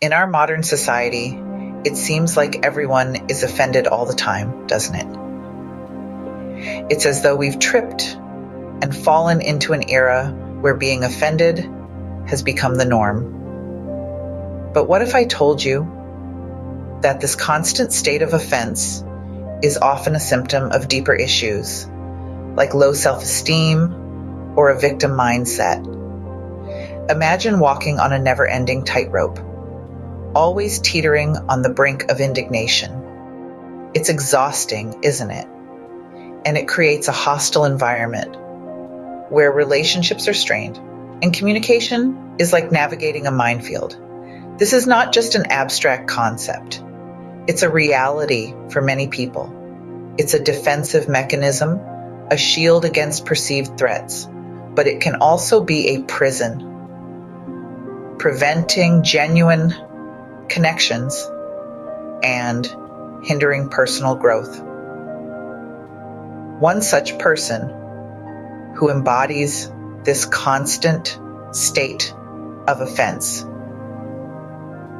In our modern society, it seems like everyone is offended all the time, doesn't it? It's as though we've tripped and fallen into an era where being offended has become the norm. But what if I told you that this constant state of offense is often a symptom of deeper issues, like low self-esteem or a victim mindset? Imagine walking on a never-ending tightrope, always teetering on the brink of indignation. It's exhausting, isn't it? And it creates a hostile environment where relationships are strained and communication is like navigating a minefield. This is not just an abstract concept. It's a reality for many people. It's a defensive mechanism, a shield against perceived threats, but it can also be a prison, preventing genuine connections and hindering personal growth. One such person who embodies this constant state of offense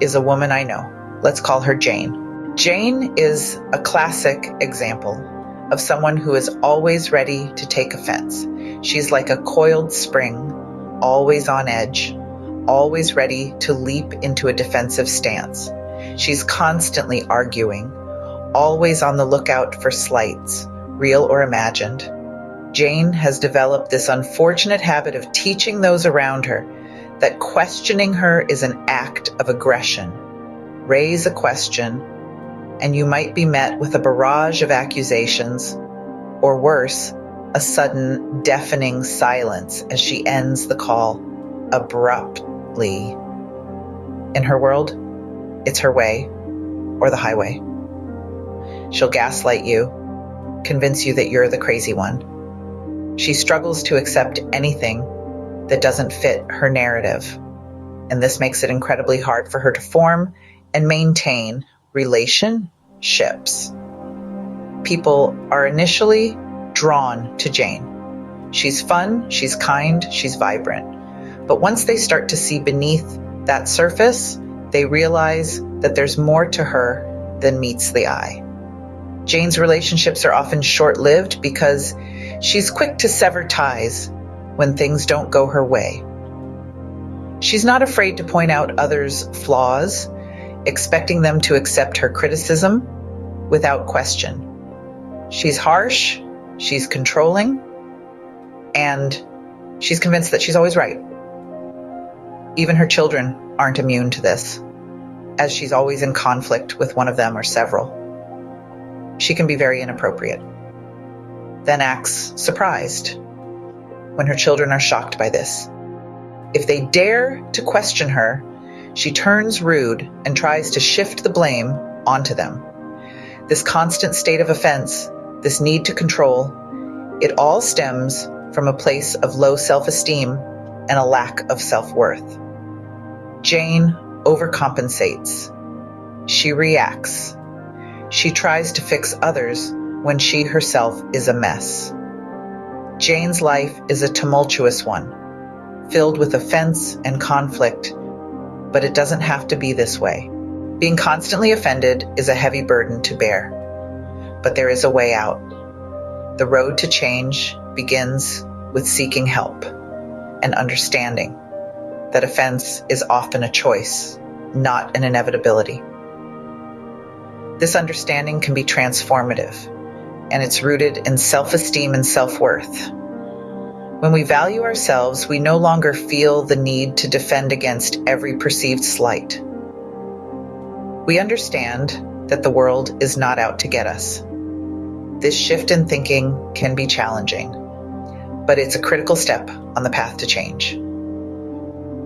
is a woman I know. Let's call her Jane. Jane is a classic example of someone who is always ready to take offense. She's like a coiled spring, always on edge, always ready to leap into a defensive stance. She's constantly arguing, always on the lookout for slights, real or imagined. Jane has developed this unfortunate habit of teaching those around her that questioning her is an act of aggression. Raise a question, and you might be met with a barrage of accusations, or worse, a sudden deafening silence as she ends the call abruptly. In her world, it's her way or the highway. She'll gaslight you, convince you that you're the crazy one. She struggles to accept anything that doesn't fit her narrative, and this makes it incredibly hard for her to form and maintain relationships. People are initially drawn to Jane. She's fun, she's kind, she's vibrant. But once they start to see beneath that surface, they realize that there's more to her than meets the eye. Jane's relationships are often short-lived because she's quick to sever ties when things don't go her way. She's not afraid to point out others' flaws, expecting them to accept her criticism without question. She's harsh, she's controlling, and she's convinced that she's always right. Even her children aren't immune to this, as she's always in conflict with one of them or several. She can be very inappropriate, then acts surprised when her children are shocked by this. If they dare to question her, she turns rude and tries to shift the blame onto them. This constant state of offense, this need to control, it all stems from a place of low self-esteem and a lack of self-worth. Jane overcompensates. She reacts. She tries to fix others when she herself is a mess. Jane's life is a tumultuous one, filled with offense and conflict, but it doesn't have to be this way. Being constantly offended is a heavy burden to bear, but there is a way out. The road to change begins with seeking help and understanding that offense is often a choice, not an inevitability. This understanding can be transformative, and it's rooted in self-esteem and self-worth. When we value ourselves, we no longer feel the need to defend against every perceived slight. We understand that the world is not out to get us. This shift in thinking can be challenging, but it's a critical step on the path to change.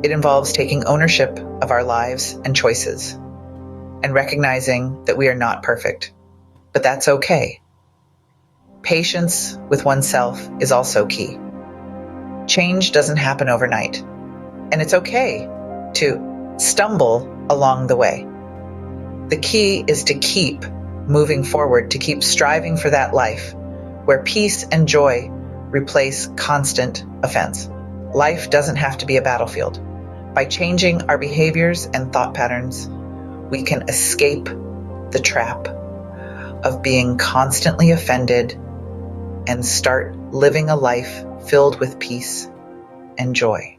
It involves taking ownership of our lives and choices, and recognizing that we are not perfect, but that's okay. Patience with oneself is also key. Change doesn't happen overnight, and it's okay to stumble along the way. The key is to keep moving forward, to keep striving for that life where peace and joy replace constant offense. Life doesn't have to be a battlefield, By changing our behaviors and thought patterns, we can escape the trap of being constantly offended and start living a life filled with peace and joy.